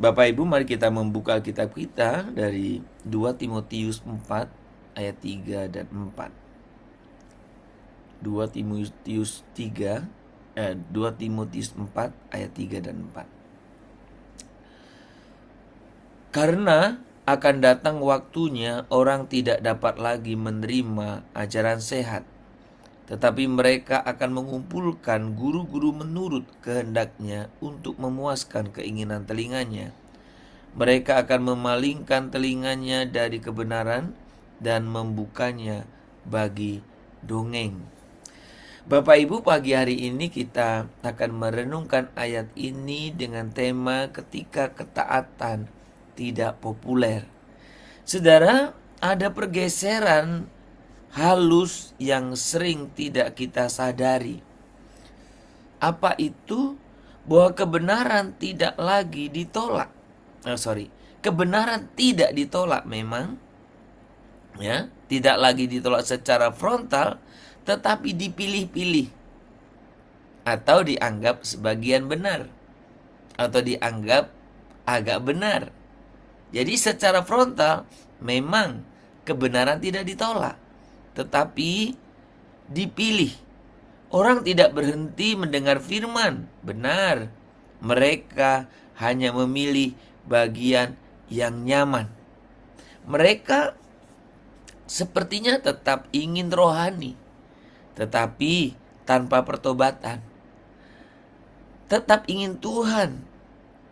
Bapak Ibu, mari kita membuka kitab kita dari 2 Timotius 4 ayat 3 dan 4. 2 Timotius 4 ayat 3 dan 4. Karena akan datang waktunya orang tidak dapat lagi menerima ajaran sehat, tetapi mereka akan mengumpulkan guru-guru menurut kehendaknya untuk memuaskan keinginan telinganya. Mereka akan memalingkan telinganya dari kebenaran dan membukanya bagi dongeng. Bapak Ibu, pagi hari ini kita akan merenungkan ayat ini dengan tema ketika ketaatan tidak populer. Saudara, ada pergeseran halus yang sering tidak kita sadari. Apa itu? Bahwa kebenaran tidak lagi ditolak. Kebenaran tidak ditolak memang, ya, tidak lagi ditolak secara frontal, tetapi dipilih-pilih atau dianggap sebagian benar atau dianggap agak benar. Jadi secara frontal memang kebenaran tidak ditolak, tetapi dipilih. Orang tidak berhenti mendengar firman, benar. Mereka hanya memilih bagian yang nyaman. Mereka sepertinya tetap ingin rohani, tetapi tanpa pertobatan. Tetap ingin Tuhan,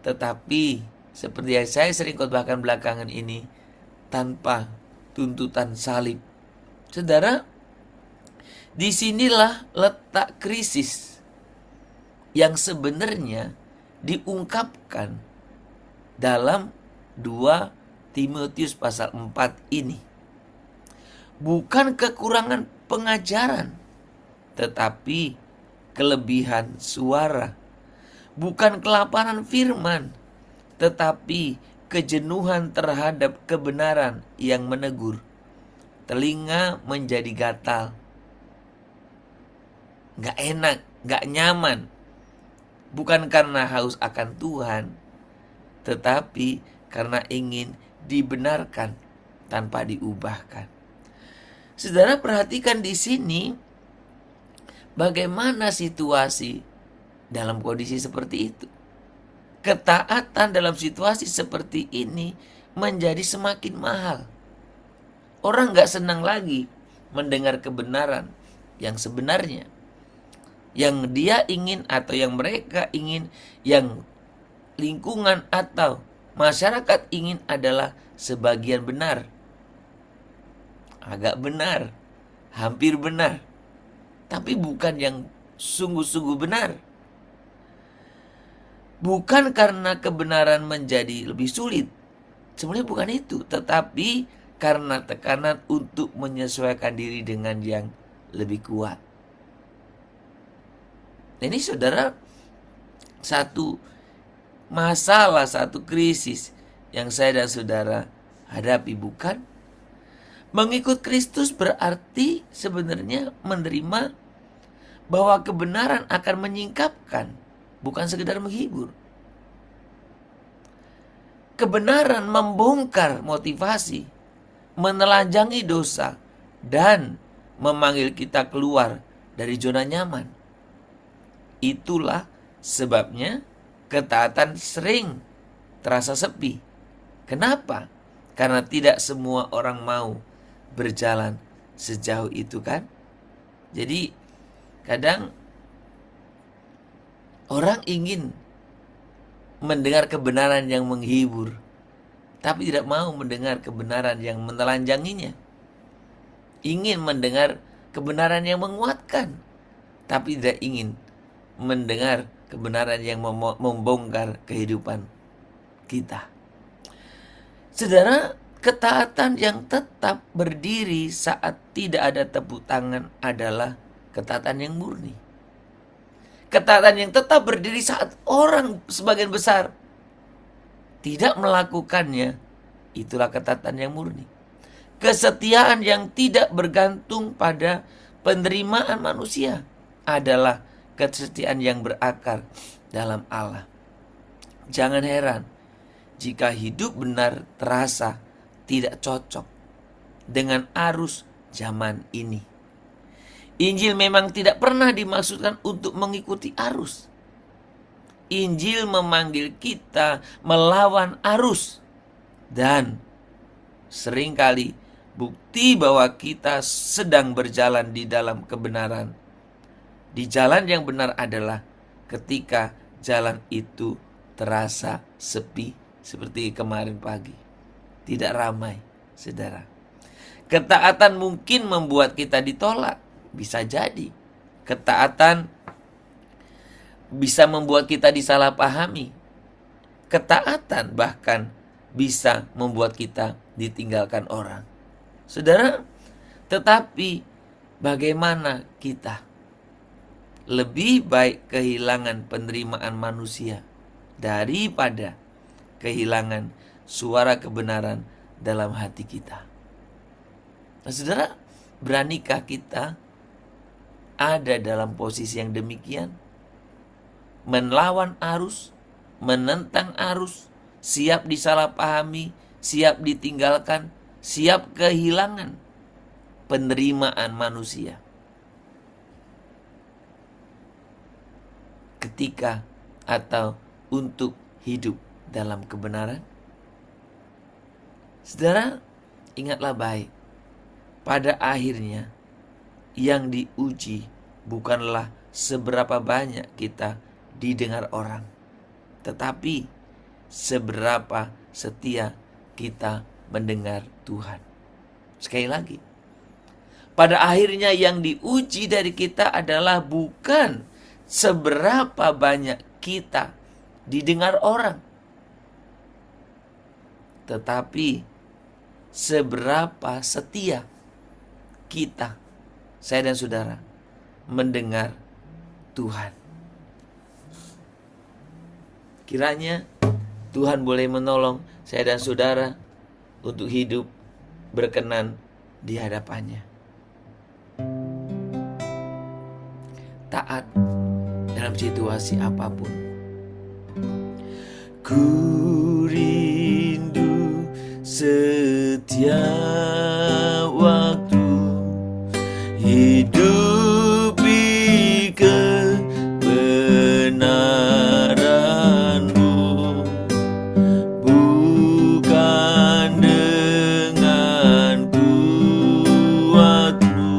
tetapi seperti yang saya sering khotbahkan belakangan ini, tanpa tuntutan salib. Saudara, disinilah letak krisis yang sebenarnya diungkapkan dalam 2 Timotius pasal 4 ini. Bukan kekurangan pengajaran, tetapi kelebihan suara. Bukan kelaparan firman, tetapi kejenuhan terhadap kebenaran yang menegur. Telinga menjadi gatal, gak enak, gak nyaman. Bukan karena haus akan Tuhan, tetapi karena ingin dibenarkan tanpa diubahkan. Saudara, perhatikan di sini bagaimana situasi dalam kondisi seperti itu. Ketaatan dalam situasi seperti ini menjadi semakin mahal. Orang gak senang lagi mendengar kebenaran yang sebenarnya. Yang dia ingin atau yang mereka ingin, yang lingkungan atau masyarakat ingin adalah sebagian benar, agak benar, hampir benar, tapi bukan yang sungguh-sungguh benar. Bukan karena kebenaran menjadi lebih sulit, sebenarnya bukan itu, tetapi karena tekanan untuk menyesuaikan diri dengan yang lebih kuat. Ini saudara, satu masalah, satu krisis yang saya dan saudara hadapi, bukan? Mengikut Kristus berarti sebenarnya menerima bahwa kebenaran akan menyingkapkan, bukan sekedar menghibur. Kebenaran membongkar motivasi, menelanjangi dosa, dan memanggil kita keluar dari zona nyaman. Itulah sebabnya ketaatan sering terasa sepi. Kenapa? Karena tidak semua orang mau berjalan sejauh itu, kan? Jadi kadang orang ingin mendengar kebenaran yang menghibur, tapi tidak mau mendengar kebenaran yang menelanjanginya. Ingin mendengar kebenaran yang menguatkan, tapi tidak ingin mendengar kebenaran yang membongkar kehidupan kita. Saudara, ketaatan yang tetap berdiri saat tidak ada tepuk tangan adalah ketaatan yang murni. Ketaatan yang tetap berdiri saat orang sebagian besar tidak melakukannya, itulah ketaatan yang murni. Kesetiaan yang tidak bergantung pada penerimaan manusia adalah kesetiaan yang berakar dalam Allah. Jangan heran jika hidup benar terasa tidak cocok dengan arus zaman ini. Injil memang tidak pernah dimaksudkan untuk mengikuti arus. Injil memanggil kita melawan arus. Dan seringkali bukti bahwa kita sedang berjalan di dalam kebenaran, di jalan yang benar, adalah ketika jalan itu terasa sepi, seperti kemarin pagi. Tidak ramai, saudara. Ketaatan mungkin membuat kita ditolak. Bisa jadi. Ketaatan bisa membuat kita disalahpahami. Ketaatan bahkan bisa membuat kita ditinggalkan orang. Saudara, tetapi bagaimana kita? Lebih baik kehilangan penerimaan manusia daripada kehilangan suara kebenaran dalam hati kita. Nah, saudara, beranikah kita ada dalam posisi yang demikian? Melawan arus, menentang arus, siap disalahpahami, siap ditinggalkan, siap kehilangan penerimaan manusia. Ketika atau untuk hidup dalam kebenaran. Saudara, ingatlah baik, pada akhirnya yang diuji bukanlah seberapa banyak kita didengar orang, tetapi seberapa setia kita mendengar Tuhan. Sekali lagi, pada akhirnya yang diuji dari kita adalah bukan seberapa banyak kita didengar orang, tetapi seberapa setia kita, saya dan saudara, mendengar Tuhan. Kiranya Tuhan boleh menolong saya dan saudara untuk hidup berkenan di hadapannya. Taat dalam situasi apapun. Ku rindu setiap waktu hidupi kebenaran-Mu, bukan dengan kuat-Mu,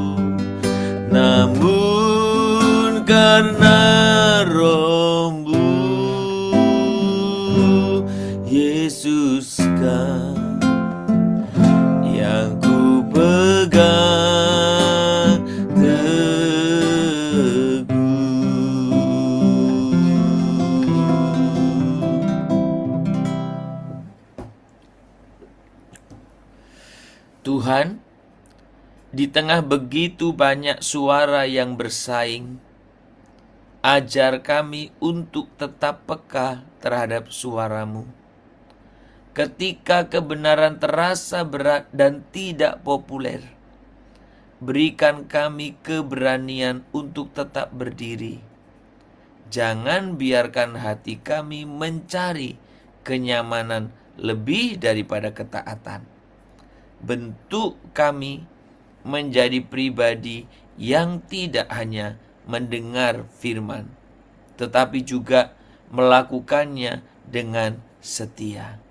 namun karena Roh-Mu, Yesus kan yang ku pegang teguh. Tuhan, di tengah begitu banyak suara yang bersaing, ajar kami untuk tetap peka terhadap suara-Mu. Ketika kebenaran terasa berat dan tidak populer, berikan kami keberanian untuk tetap berdiri. Jangan biarkan hati kami mencari kenyamanan lebih daripada ketaatan. Bentuk kami menjadi pribadi yang tidak hanya mendengar firman, tetapi juga melakukannya dengan setia.